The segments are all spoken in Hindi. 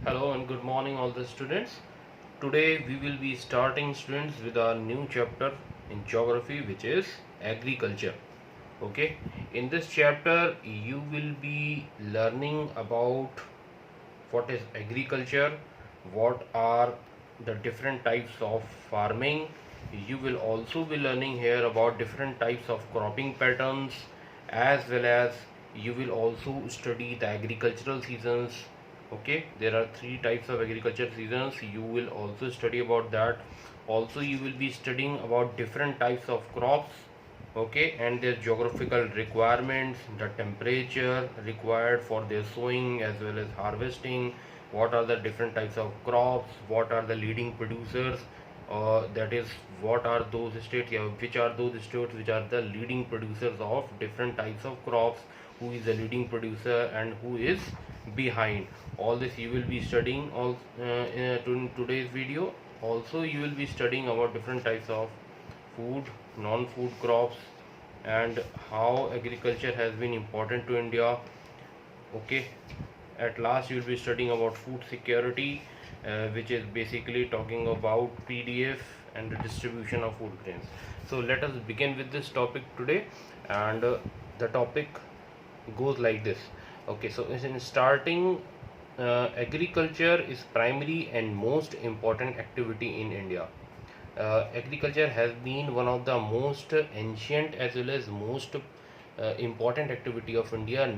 Hello and good morning all the students. Today we will be starting students with our new chapter in geography, which is agriculture. Okay, in this chapter you will be learning about what is agriculture, what are the different types of farming. You will also be learning here about different types of cropping patterns, as well as you will also study the agricultural seasons. Okay, there are three types of agriculture seasons. You will also study about that. Also you will be studying about different types of crops, okay, and their geographical requirements, the temperature required for their sowing as well as harvesting, what are the different types of crops, what are the leading producers, that is what are those states, yeah, which are those states which are the leading producers of different types of crops, who is the leading producer and who is behind. All this you will be studying in today's video. Also you will be studying about different types of food, non-food crops, and how agriculture has been important to India. Okay, at last you will be studying about food security, which is basically talking about PDF and the distribution of food grains. So let us begin with this topic today, and the topic goes like this. Okay, so in starting, agriculture is primary and most important activity in India. Agriculture has been one of the most ancient as well as most important activity of India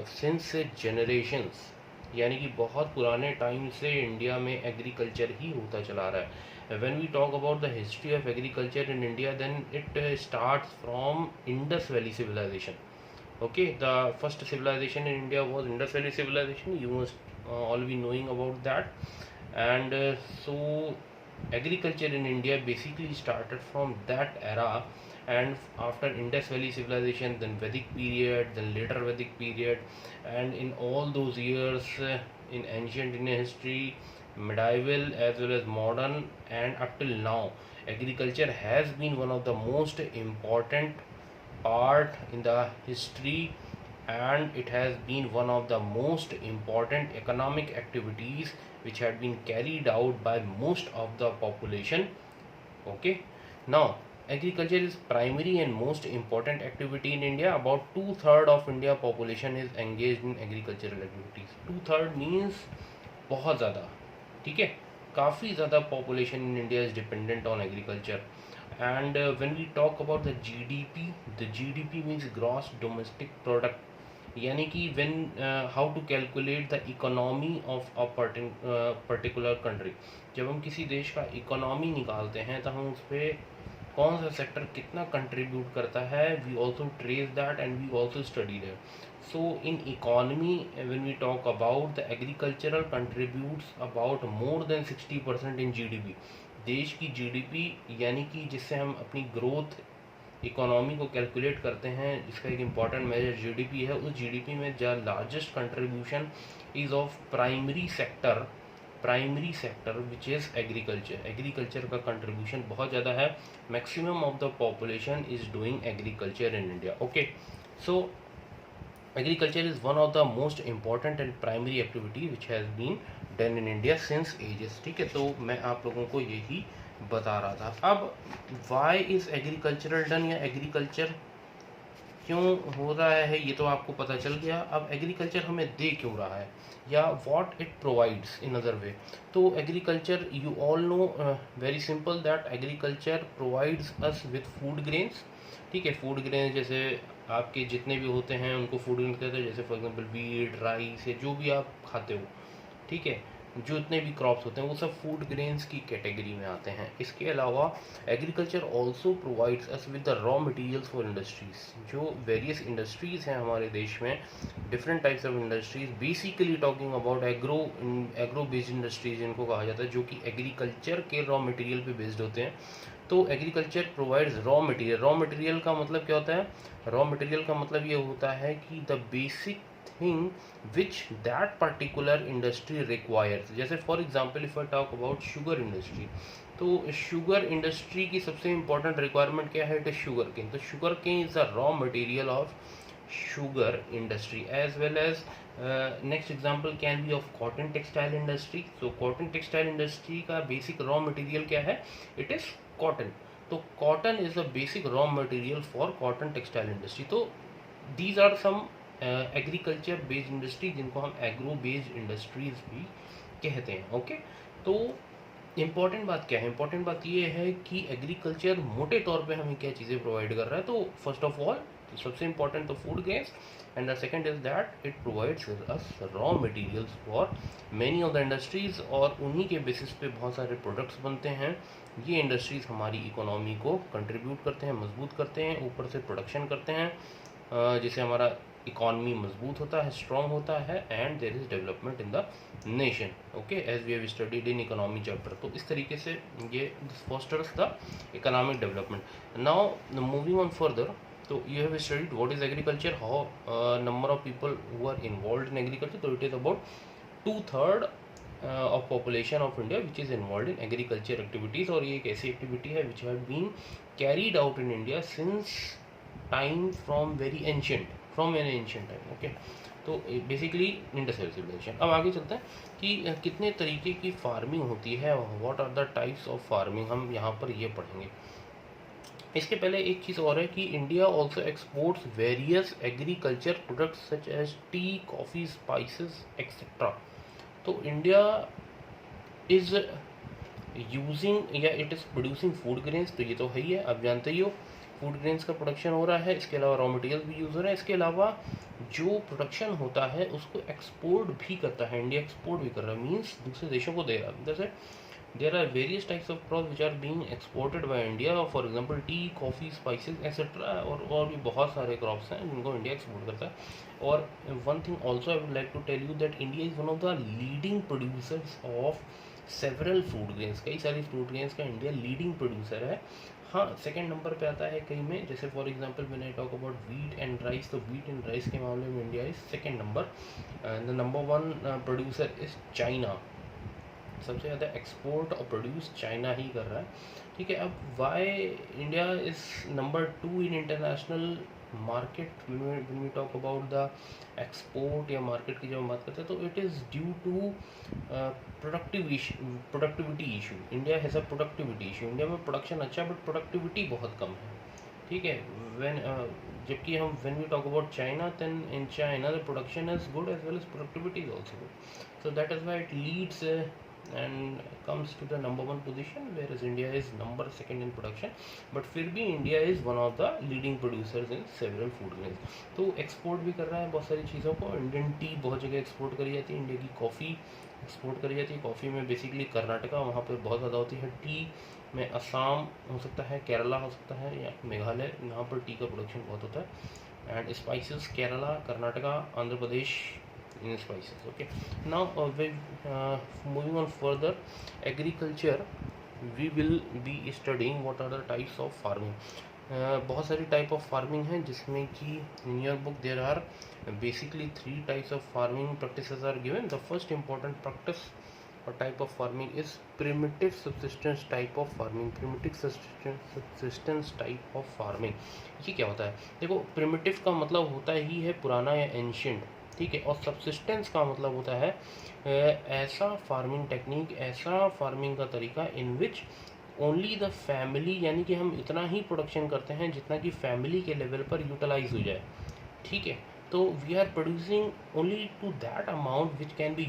since generations. यानी कि बहुत पुराने टाइम से इंडिया में एग्रीकल्चर ही होता चला रहा है. When we talk about the history of agriculture in India, then it starts from Indus Valley civilization. Okay, the first civilization in India was Indus Valley civilization. You must all be knowing about that. And so agriculture in India basically started from that era, and after Indus Valley civilization, then Vedic period, then later Vedic period, and in all those years, in ancient Indian history, medieval as well as modern, and up till now, agriculture has been one of the most important part in the history, and it has been one of the most important economic activities which had been carried out by most of the population. Okay, now agriculture is primary and most important activity in India. About two-third of India population is engaged in agricultural activities. Two-third means बहुत ज़्यादा. ठीक है, काफ़ी ज़्यादा population in India is dependent on agriculture. And when we talk about the GDP means gross domestic product. यानी कि when how to calculate the economy of a particular country. जब हम किसी देश का इकोनॉमी निकालते हैं तो हम उस पर कौन सा सेक्टर कितना कंट्रीब्यूट करता है, we also trace that and we also study that. So in economy when we talk about the agricultural contributes about more than 60% in GDP. देश की जीडीपी यानी कि जिससे हम अपनी ग्रोथ इकोनॉमी को कैलकुलेट करते हैं, जिसका एक इम्पॉर्टेंट मेजर जीडीपी है, उस जीडीपी में the largest contribution is of primary sector which is agriculture. Agriculture का कंट्रीब्यूशन बहुत ज़्यादा है. Maximum of the population is doing agriculture in India. Okay, so agriculture is one of the most important and primary activity which has been done in India since ages. ठीक है, तो मैं आप लोगों को यही बता रहा था. अब why is agricultural done, या एग्रीकल्चर क्यों हो रहा है, ये तो आपको पता चल गया. अब एग्रीकल्चर हमें दे क्यों रहा है, या what it provides in other way. तो agriculture, you all know very simple that agriculture provides us with food grains. ठीक है, फूड ग्रेन्स जैसे आपके जितने भी होते हैं उनको फूड ग्रेन कहते हैं. जैसे फॉर एग्जांपल वीट, राइस, या जो भी आप खाते हो, ठीक है, जो इतने भी क्रॉप्स होते हैं वो सब फूड ग्रेन्स की कैटेगरी में आते हैं. इसके अलावा agriculture also provides us with the raw materials for industries. जो वेरियस इंडस्ट्रीज़ हैं हमारे देश में, different types of industries, basically talking about agro based industries इनको कहा जाता है, जो कि एग्रीकल्चर के रॉ मटेरियल पे बेस्ड होते हैं. तो agriculture provides raw material. Raw material का मतलब क्या होता है? रॉ मटेरियल का मतलब ये होता है कि the basic thing which that particular industry requires. जैसे for example if I talk about sugar industry, तो शुगर इंडस्ट्री की सबसे इंपॉर्टेंट रिक्वायरमेंट क्या है? It is sugar cane. तो sugar cane is the raw material of sugar industry, as well as next example can be of cotton textile industry. So cotton textile industry का basic raw material क्या है? It is cotton. तो cotton is the basic raw material for cotton textile industry. तो these are some agriculture based industry जिनको हम एग्रो बेस्ड इंडस्ट्रीज भी कहते हैं. ओके, तो इम्पॉर्टेंट बात क्या है? इम्पॉर्टेंट बात ये है कि एग्रीकल्चर मोटे तौर पे हमें क्या चीज़ें प्रोवाइड कर रहा है. तो फर्स्ट ऑफ ऑल सबसे इम्पॉर्टेंट तो food grains, and the second is that it provides us raw materials for many of the industries, और उन्हीं के बेसिस पे बहुत सारे प्रोडक्ट्स बनते हैं. ये इंडस्ट्रीज हमारी इकोनॉमी को कंट्रीब्यूट करते हैं, मजबूत करते हैं, ऊपर से प्रोडक्शन करते हैं, जिससे हमारा इकॉनमी मजबूत होता है, स्ट्रॉन्ग होता है, and there is development in the nation. Okay, as we have studied in economy chapter. तो इस तरीके से ये fosters the economic development. Now moving on further, तो you have studied what is agriculture, how number of people who are involve in agriculture. तो it is about 2/3 of population of India which is involve in agriculture activities. और ये एक ऐसी एक्टिविटी है which have been carried out in India since time from very ancient, from an ancient time. Okay, तो बेसिकली इंडस वैली सिविलाइजेशन. अब आगे चलते हैं कि कितने तरीके की फार्मिंग होती है, what are the types of farming, हम यहाँ पर ये पढ़ेंगे. इसके पहले एक चीज़ और है कि India also exports various agriculture products such as tea, coffee, spices etcetera. तो इंडिया इज़ यूजिंग या it is producing food grains. तो ये तो है ही है, आप जानते ही हो फूड ग्रेन्स का प्रोडक्शन हो रहा है. इसके अलावा रॉ मटेरियल भी यूज़ हो रहा है. इसके अलावा जो प्रोडक्शन होता है उसको एक्सपोर्ट भी करता है. इंडिया एक्सपोर्ट भी कर रहा है, मीन्स दूसरे देशों को दे रहा है. जैसे there are various types of crops which are being exported by India, for example tea, coffee, spices etcetera, और भी बहुत सारे क्रॉप्स हैं जिनको इंडिया एक्सपोर्ट करता है. और one thing also I would like to tell you that India is one of the leading producers of several food grains. कई सारी फूड ग्रेन्स का इंडिया लीडिंग प्रोड्यूसर है. हाँ, सेकंड नंबर पे आता है कहीं में, जैसे for example when I talk about wheat and rice, तो वीट एंड राइस के मामले में India is second number. The number 1 producer is China. सबसे ज़्यादा एक्सपोर्ट और प्रोड्यूस चाइना ही कर रहा है. ठीक है, अब why India is number 2 in international market. When we talk about the export या मार्केट की जब हम बात करते हैं, तो it is due to productivity issue. India has a productivity issue. India में प्रोडक्शन अच्छा है बट प्रोडक्टिविटी बहुत कम है. ठीक है, जबकि हम when we talk about China, then in China the production is good as well as productivity is also good. So that is why it leads and comes to the number 1 position, whereas India is number 2 in production, but फिर भी India is one of the leading producers in several food grains. तो एक्सपोर्ट भी कर रहा है बहुत सारी चीज़ों को. इंडियन टी बहुत जगह एक्सपोर्ट करी जाती है, इंडिया की कॉफ़ी एक्सपोर्ट करी जाती है. कॉफ़ी में बेसिकली कर्नाटका वहाँ पर बहुत ज़्यादा होती है. टी में असम हो सकता है, केरला हो सकता है, या मेघालय, यहाँ पर टी का प्रोडक्शन बहुत होता है. And spices Kerala, Karnataka, Andhra Pradesh in spices. Okay, now moving on further, agriculture, we will be studying what are the types of farming. बहुत सारी टाइप ऑफ फार्मिंग है, जिसमें कि in your book there are basically 3 types of farming practices are given. The first important practice और type of farming is primitive subsistence type of farming. Primitive subsistence type of farming, ये क्या होता है? देखो, प्रिमिटिव का मतलब होता ही है पुराना या एंशियंट. ठीक है, और सब्सिस्टेंस का मतलब होता है ऐसा फार्मिंग टेक्निक, ऐसा फार्मिंग का तरीका इन विच ओनली द फैमिली, यानी कि हम इतना ही प्रोडक्शन करते हैं जितना कि फैमिली के लेवल पर यूटिलाइज हो जाए. ठीक है, तो we are producing only to that amount which can be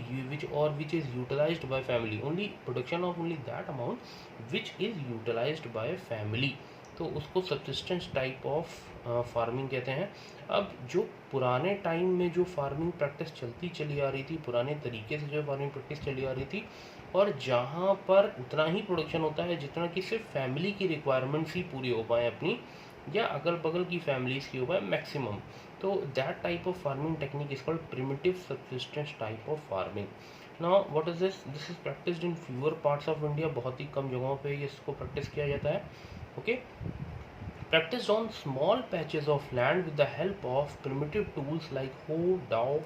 which is utilized by family. Only production of only that amount which is utilized by family. तो उसको सब्सिस्टेंस टाइप ऑफ फार्मिंग कहते हैं. अब जो पुराने टाइम में जो फार्मिंग प्रैक्टिस चलती चली आ रही थी, पुराने तरीके से जो फार्मिंग प्रैक्टिस चली आ रही थी, और जहाँ पर उतना ही प्रोडक्शन होता है जितना कि सिर्फ फैमिली की रिक्वायरमेंट्स ही पूरी हो पाए अपनी, या अगल बगल की फैमिलीज़ की हो पाए मैक्सिमम. तो that type of farming technique is called primitive subsistence type of farming. Now what is this? This is practised in fewer parts of India. बहुत ही कम जगहों पे इसको प्रैक्टिस किया जाता है. Okay, practiced on small patches of land with the help of primitive tools like hoe, dao,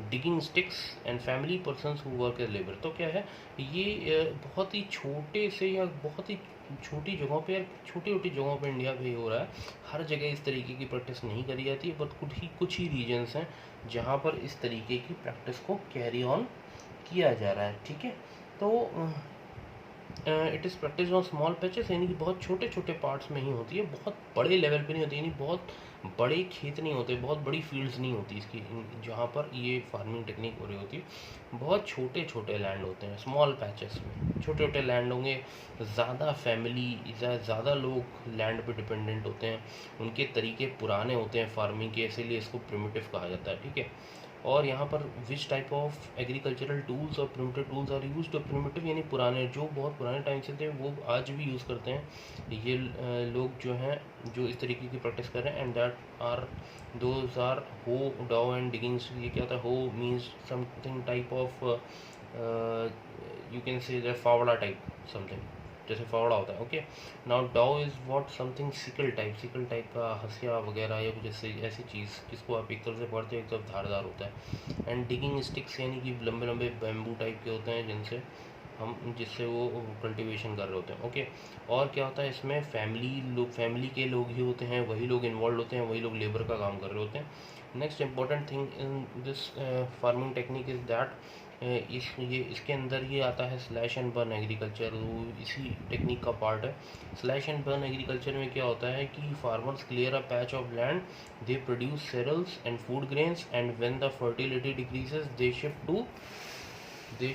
digging sticks and family persons who work as labour. तो क्या है ये बहुत ही छोटे से या बहुत ही छोटी जगहों पे या छोटी छोटी जगहों पे इंडिया में हो रहा है। हर जगह इस तरीके की प्रैक्टिस नहीं करी जाती है, बट कुछ ही रीजन्स हैं जहाँ पर इस तरीके की प्रैक्टिस को कैरी ऑन किया जा रहा है। ठीक है, तो it is practice on small patches, यानी कि बहुत छोटे छोटे पार्ट्स में ही होती है, बहुत बड़े लेवल पे नहीं होती, यानी बहुत बड़े खेत नहीं होते, बहुत बड़ी फील्ड्स नहीं होती इसकी जहाँ पर ये फार्मिंग टेक्निक हो रही होती है। बहुत छोटे छोटे लैंड होते हैं, स्मॉल पैचेस में छोटे छोटे लैंड होंगे। ज़्यादा फैमिली ज़्यादा लोग लैंड पे डिपेंडेंट होते हैं, उनके तरीके पुराने होते हैं फार्मिंग के, इसीलिए इसको प्रिमिटिव कहा जाता है। ठीक है, और यहाँ पर which type of agricultural tools और प्रिमिटिव टूल्स आर यूज। तो प्रिमिटिव यानी पुराने, जो बहुत पुराने टाइम से थे वो आज भी यूज़ करते हैं ये लोग जो हैं जो इस तरीके की प्रैक्टिस कर रहे हैं। And that are those are hoe, dao and diggings. ये क्या होता है, hoe means something type of you can say that फावड़ा टाइप समथिंग, जैसे फावड़ा होता है। Okay, now dao is what something sickle type का हंसिया वगैरह या कुछ ऐसी चीज़ जिसको आप एक तरफ से पढ़ते हो एक तरफ धारदार होता है। एंड डिगिंग स्टिक्स यानी कि लंबे लंबे बैम्बू टाइप के होते हैं जिससे वो कल्टीवेशन कर रहे होते हैं। ओके, और क्या होता है इसमें फैमिली के लोग ही होते हैं, वही लोग इन्वॉल्व होते हैं, वही लोग लेबर का काम कर रहे होते हैं। Next important thing in this farming technique is that इसके अंदर ये आता है स्लैश एंड बर्न एग्रीकल्चर, वो इसी टेक्निक का पार्ट है। स्लैश एंड बर्न एग्रीकल्चर में क्या होता है कि farmers clear a patch of land, they produce cereals and food grains, and when the fertility decreases they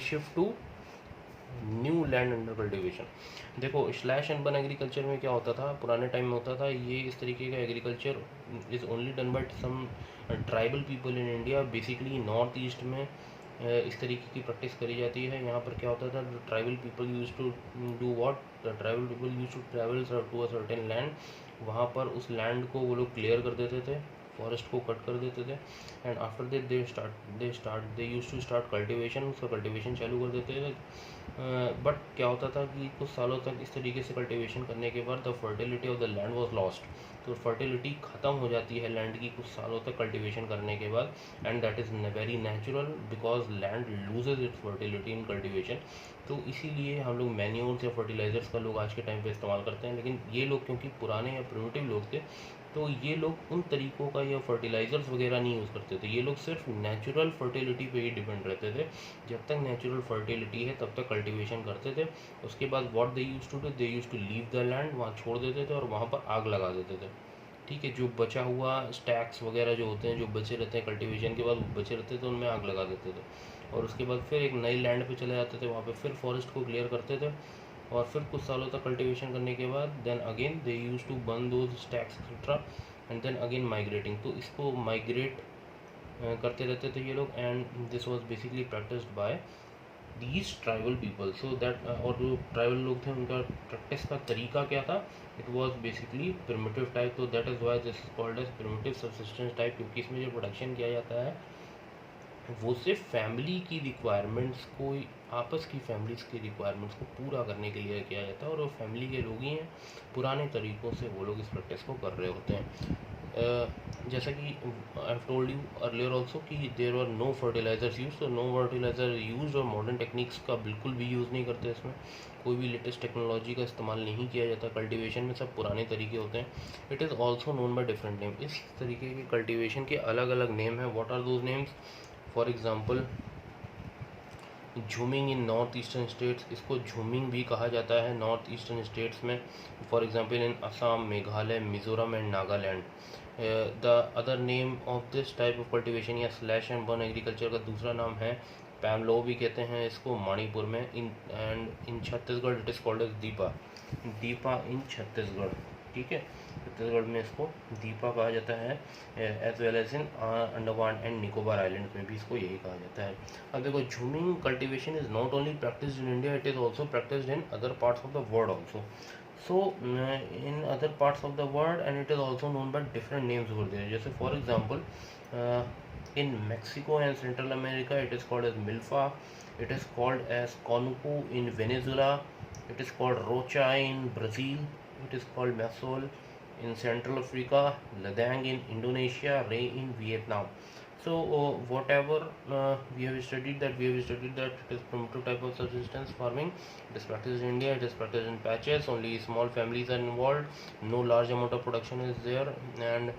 shift to new land under cultivation. देखो स्लैश एंड बर्न एग्रीकल्चर में क्या होता था, पुराने टाइम में होता था ये इस तरीके का agriculture is only done by some tribal people in India. Basically north east में इस तरीके की प्रैक्टिस करी जाती है। यहाँ पर क्या होता था, tribal people use to do what, tribal people use to travel to a certain land. वहाँ पर उस लैंड को वो लोग क्लियर कर देते थे, फॉरेस्ट को कट कर देते थे, and after that they use to start cultivation, उसका कल्टिवेशन चालू कर देते थे। बट क्या होता था कि कुछ सालों तक इस तरीके से कल्टिवेशन करने के बाद the fertility of the land was lost. तो फर्टिलिटी ख़त्म हो जाती है लैंड की कुछ सालों तक कल्टिवेशन करने के बाद, and that is very natural because land loses it's fertility in cultivation. तो इसीलिए हम लोग मैन्योर्स या फर्टिलाइजर्स का लोग आज के टाइम पे इस्तेमाल करते हैं। लेकिन ये लोग क्योंकि पुराने या प्रिमिटिव लोग थे, तो ये लोग उन तरीक़ों का या फर्टिलाइज़र्स वगैरह नहीं यूज़ करते थे। ये लोग सिर्फ नेचुरल फर्टिलिटी पे ही डिपेंड रहते थे। जब तक नेचुरल फर्टिलिटी है तब तक कल्टिवेशन करते थे। उसके बाद what they use to do, they use to leave the land, वहाँ छोड़ देते थे और वहाँ पर आग लगा देते थे। ठीक है, जो बचा हुआ स्टैक्स वगैरह जो होते हैं, जो बचे रहते हैं कल्टिवेशन के बाद बचे रहते थे, उनमें आग लगा देते थे। और उसके बाद फिर एक नई लैंड पे चले जाते थे, वहाँ पे फिर फॉरेस्ट को क्लियर करते थे, और फिर कुछ सालों तक कल्टिवेशन करने के बाद then again they use to burn those stacks etcetera, and then again migrating. तो इसको माइग्रेट करते रहते थे ये लोग, and this was basically practised by these tribal people. So that, और जो ट्राइबल लोग थे उनका प्रैक्टिस का तरीका क्या था, it was basically primitive type. तो that is why this is called as primitive subsistence type, क्योंकि इसमें जो प्रोडक्शन किया जाता है वो सिर्फ फैमिली की रिक्वायरमेंट्स को, आपस की फैमिलीज़ की रिक्वायरमेंट्स को पूरा करने के लिए किया जाता है, और वो फैमिली के लोग ही हैं, पुराने तरीक़ों से वो लोग इस प्रैक्टिस को कर रहे होते हैं। जैसा कि I have told you earlier also कि there are no fertilizers use, तो नो फर्टिलाइजर यूज, और मॉडर्न टेक्निक्स का बिल्कुल भी यूज़ नहीं करते। इसमें कोई भी लेटेस्ट टेक्नोलॉजी का इस्तेमाल नहीं किया जाता। कल्टिवेशन में सब पुराने तरीके होते हैं। It is also known by different name. इस तरीके के कल्टिवेशन के अलग अलग नेम हैं। What are those names? For example jhuming in north eastern states, इसको झूमिंग भी कहा जाता है नॉर्थ ईस्टर्न स्टेट्स में। For example in Assam, Meghalaya, Mizoram and Nagaland. The other name of this type of cultivation या स्लैश एंड बर्न एग्रीकल्चर का दूसरा नाम है पैमलो भी कहते हैं इसको मणिपुर में। In Chhattisgarh it is called as deepa in Chhattisgarh. ठीक है, छत्तीसगढ़ में इसको दीपा कहा जाता है, as well as in Andaman and Nicobar island में भी इसको यही कहा जाता है। अब देखो, jhuming cultivation is not only practised in India, it is also practised in other parts of the world also. So in other parts of the world, and it is also known by different names over there. जैसे for example in Mexico and Central America it is called as milfa, it is called as conuco in Venezuela, it is called rocha in Brazil, it is called masol in Central Africa, ladang in Indonesia, ray in Vietnam. So whatever we have studied that it is primitive type of subsistence farming. It is practiced in India. It is practiced in patches. Only small families are involved. No large amount of production is there, and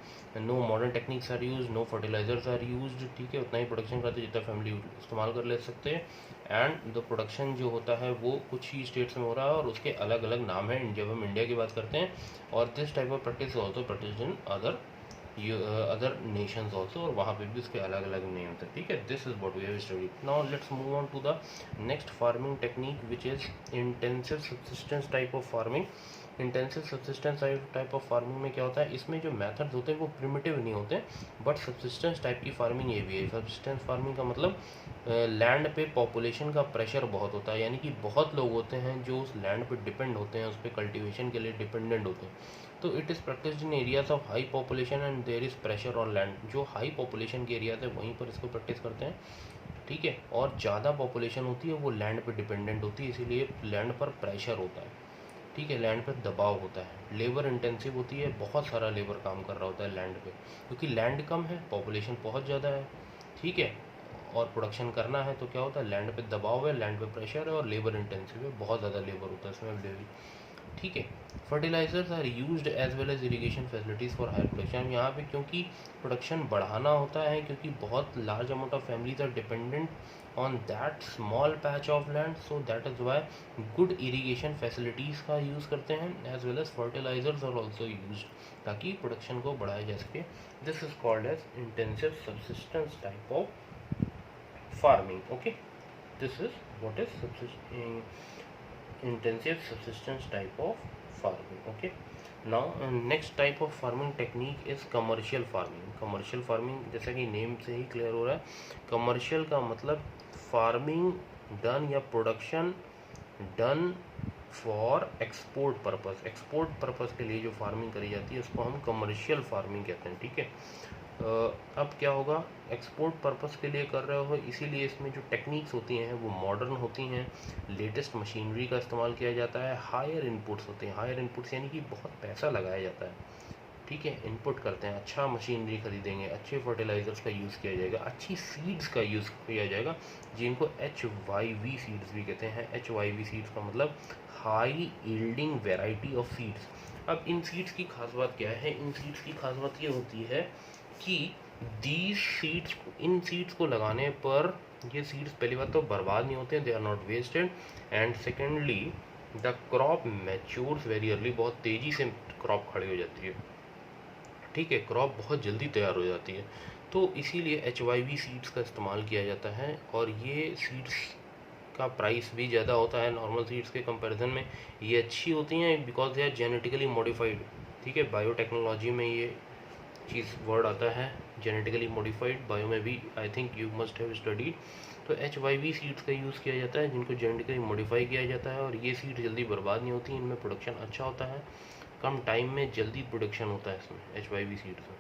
no modern techniques are used. No fertilizers are used. ठीक है, उतना ही प्रोडक्शन करते जितना फैमिली इस्तेमाल कर ले सकते हैं. एंड द प्रोडक्शन जो होता है वो कुछ ही स्टेट्स में हो रहा है और उसके अलग अलग नाम है जब हम इंडिया की बात करते हैं. और this type of practice also practice in other Nations also, और वहाँ पे भी उसके अलग अलग नेम थे. ठीक है, this is what we have studied. Now let's move on to the next farming technique which is intensive subsistence type of farming. Intensive subsistence type of farming में क्या होता है, इसमें जो मेथड्स होते हैं वो प्रिमिटिव नहीं होते, बट सब्सिस्टेंस टाइप की फार्मिंग ये भी है. सब्सिस्टेंस फार्मिंग का मतलब लैंड पे पॉपुलेशन का प्रेशर बहुत होता है, यानी कि बहुत लोग होते हैं जो उस लैंड पे डिपेंड होते हैं, उस पर कल्टिवेशन के लिए डिपेंडेंट होते हैं. तो it is practised in areas of high population and there is pressure on land. जो हाई पॉपुलेशन के एरियाज है वहीं पर इसको प्रैक्टिस करते हैं. ठीक है, और ज़्यादा पॉपुलेशन होती है वो लैंड पे डिपेंडेंट होती है, इसीलिए लैंड पर प्रेशर होता है. ठीक है, लैंड पर दबाव होता है. लेबर इंटेंसिव होती है, बहुत सारा लेबर काम कर रहा होता है लैंड पे, क्योंकि लैंड कम है, पॉपुलेशन बहुत ज़्यादा है. ठीक है, और प्रोडक्शन करना है तो क्या होता है, लैंड पे दबाव है, लैंड पे प्रेशर है और लेबर इंटेंसिव है, बहुत ज़्यादा लेबर होता है इसमें. ठीक है, fertilizers are used as well as irrigation facilities for higher production. यहाँ पे क्योंकि प्रोडक्शन बढ़ाना होता है, क्योंकि बहुत large amount of families are dependent on that small patch of land, so that is why good irrigation facilities का यूज़ करते हैं, as well as fertilizers are also use, ताकि प्रोडक्शन को बढ़ाया जा सके. This is called as intensive subsistence type of farming. Okay, this is what is intensive subsistence type of farming. Okay, now next type of farming technique is commercial farming. commercial farming जैसा कि नेम से ही क्लियर हो रहा है, कमर्शियल का मतलब फार्मिंग डन या production done for export purpose. Export purpose के लिए जो फार्मिंग करी जाती है उसको हम कमर्शियल फार्मिंग कहते हैं. ठीक है, अब क्या होगा, एक्सपोर्ट पर्पस के लिए कर रहे हो, इसीलिए इसमें जो टेक्निक्स होती हैं वो मॉडर्न होती हैं, लेटेस्ट मशीनरी का इस्तेमाल किया जाता है, हायर इनपुट्स होते हैं. हायर इनपुट्स यानी कि बहुत पैसा लगाया जाता है. ठीक है, इनपुट करते हैं, अच्छा मशीनरी खरीदेंगे, अच्छे फर्टिलाइजर्स का यूज़ किया जाएगा, अच्छी सीड्स का यूज़ किया जाएगा, जिनको HYV सीड्स भी कहते हैं. HYV सीड्स का मतलब high yielding variety of seeds. अब इन सीड्स की खास बात क्या है, इन सीड्स की खास बात ये होती है कि दीज सीड्स, इन सीड्स को लगाने पर ये सीड्स पहली बात तो बर्बाद नहीं होते हैं, they are not wasted, and secondly the crop matures very early. बहुत तेज़ी से क्रॉप खड़ी हो जाती है. ठीक है, क्रॉप बहुत जल्दी तैयार हो जाती है, तो इसीलिए HYV सीड्स का इस्तेमाल किया जाता है. और ये सीड्स का प्राइस भी ज़्यादा होता है नॉर्मल सीड्स के कंपैरिजन में. ये अच्छी होती हैं because they are genetically modified. ठीक है, बायोटेक्नोलॉजी में ये चीज़ वर्ड आता है, जेनेटिकली मॉडिफाइड. बायो में भी I think you must have studied. तो HYV सीड्स का यूज़ किया जाता है, जिनको जेनेटिकली मॉडिफाई किया जाता है, और ये सीड जल्दी बर्बाद नहीं होती, इनमें प्रोडक्शन अच्छा होता है, कम टाइम में जल्दी प्रोडक्शन होता है इसमें HYV सीड्स में.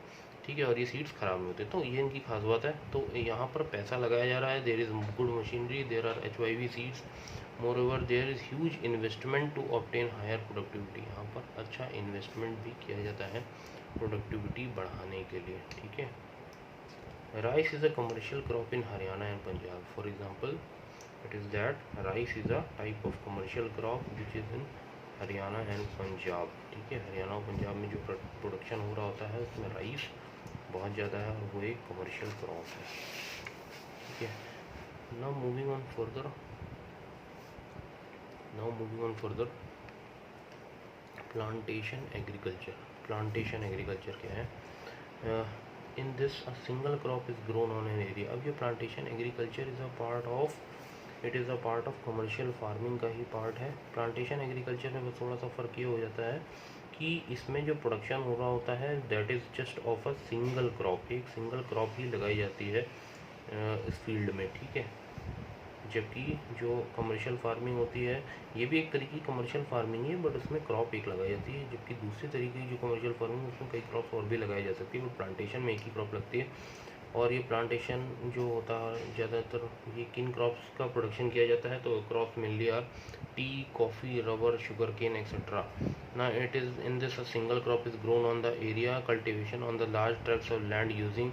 ठीक है, और ये सीड्स ख़राब नहीं होते, तो ये इनकी खास बात है. तो यहाँ पर पैसा लगाया जा रहा है, there is good machinery, there are HYV seeds, moreover there is huge investment to obtain higher productivity. यहाँ पर अच्छा इन्वेस्टमेंट भी किया जाता है प्रोडक्टिविटी बढ़ाने के लिए. ठीक है, rice is a commercial crop in Haryana and Punjab. For example it is that rice is a type of commercial crop which is in Haryana and Punjab. ठीक है, हरियाणा और पंजाब में जो प्रोडक्शन हो रहा होता है उसमें राइस बहुत ज़्यादा है और वो एक कमर्शियल क्रॉप है. ठीक है, now moving on further plantation agriculture. Plantation agriculture क्या है, इन this a single crop is grown on an area. अब ये plantation agriculture is a part of commercial farming का ही पार्ट है. प्लांटेशन एग्रीकल्चर में बस थोड़ा सा फ़र्क ये हो जाता है कि इसमें जो प्रोडक्शन हो रहा होता है that is just of a single crop. एक सिंगल क्रॉप ही लगाई जाती है इस फील्ड में. ठीक है, जबकि जो कमर्शियल फार्मिंग होती है ये भी एक तरीके की कमर्शियल फार्मिंग है, बट उसमें क्रॉप एक लगाई जाती है, जबकि दूसरी तरीके की जो कमर्शियल फार्मिंग है उसमें कई क्रॉप्स और भी लगाई जा सकती है, बट प्लांटेशन में एक ही क्रॉप लगती है. और ये प्लांटेशन जो होता है ज़्यादातर ये किन क्रॉप्स का प्रोडक्शन किया जाता है, तो crops mainly are tea, coffee, rubber, sugar cane etcetera. ना it is in this a single crop is grown on the area cultivation on the large tracts of land using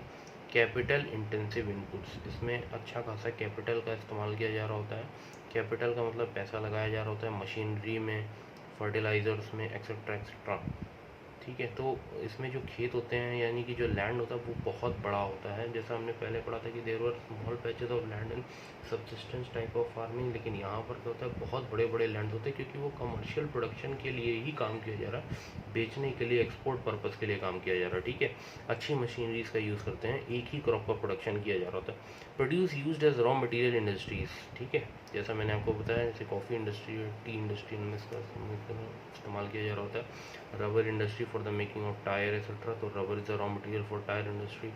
capital intensive inputs, इसमें अच्छा खासा कैपिटल का इस्तेमाल किया जा रहा होता है। कैपिटल का मतलब पैसा लगाया जा रहा होता है मशीनरी में, फर्टिलाइज़र्स में, एक्सेट्रा एक्सेट्रा। ठीक है, तो इसमें जो खेत होते हैं यानी कि जो लैंड होता है वो बहुत बड़ा होता है। जैसा हमने पहले पढ़ा था कि there were small patches of land in subsistence type of farming, लेकिन यहाँ पर क्या होता है बहुत बड़े बड़े लैंड होते हैं क्योंकि वो कमर्शियल प्रोडक्शन के लिए ही काम किया जा रहा है, बेचने के लिए, एक्सपोर्ट पर्पज़ के लिए काम किया जा रहा है। ठीक है, अच्छी मशीनरीज का यूज़ करते हैं, एक ही क्रॉप का प्रोडक्शन किया जा रहा होता है। Produce used as raw material industries, ठीक है, जैसा मैंने आपको बताया, जैसे कॉफ़ी इंडस्ट्री, टी इंडस्ट्री में इसका इस्तेमाल किया जा रहा होता है। Rubber industry for the making of tyre etcetera, तो rubber is a raw material for tyre industry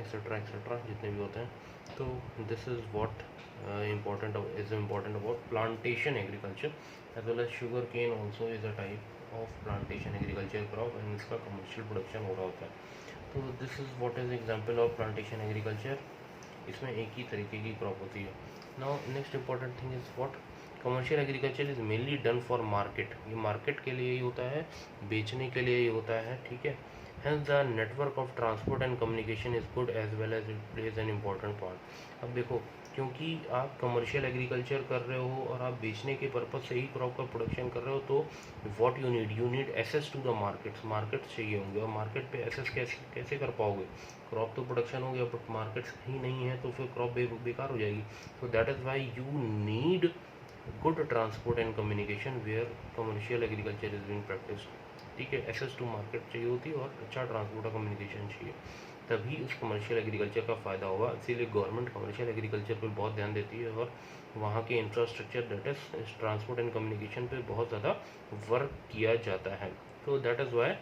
etcetera etcetera जितने भी होते हैं। तो this is what important about plantation agriculture as well as sugar cane also is a type of plantation agriculture crop and इसका कमर्शियल प्रोडक्शन हो रहा होता है। तो this is what is example of plantation agriculture, इसमें एक ही तरीके की क्रॉप होती है। Now next important thing is what commercial agriculture is mainly done for market, ये मार्केट के लिए ही होता है, बेचने के लिए ही होता है। ठीक है, hence the network of transport and communication is good as well as it plays an important part. अब देखो, क्योंकि आप कमर्शियल एग्रीकल्चर कर रहे हो और आप बेचने के पर्पज़ से ही क्रॉप का प्रोडक्शन कर रहे हो, तो what you need access to the markets चाहिए होंगे। और मार्केट पे एक्सेस कैसे कर पाओगे, क्रॉप तो प्रोडक्शन हो गया बट मार्केट्स ही नहीं है तो फिर क्रॉप बेकार हो जाएगी। So that is why you need good transport and communication where commercial agriculture is being practised. ठीक है, एक्सेस टू मार्केट चाहिए होती है और अच्छा ट्रांसपोर्ट और कम्युनिकेशन चाहिए, तभी उस कमर्शियल एग्रीकल्चर का फ़ायदा होगा। इसीलिए गवर्नमेंट कमर्शियल एग्रीकल्चर पर बहुत ध्यान देती है और वहाँ के infrastructure that is transport and communication पे बहुत ज़्यादा वर्क किया जाता है। तो that is Y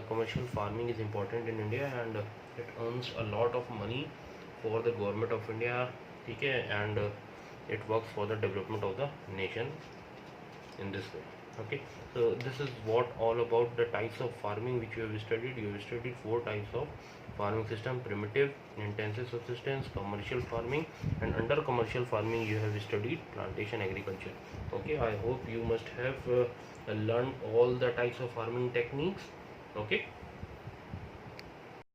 commercial farming is important in India and it earns a lot of money for the government of India, ठीक है, and it works for the development of the nation in this way. Okay, so this is what all about the types of farming which you have studied. You have studied 4 types of farming system: primitive, intensive subsistence, commercial farming, and under commercial farming you have studied plantation agriculture. Okay, I hope you must have learned all the types of farming techniques. Okay,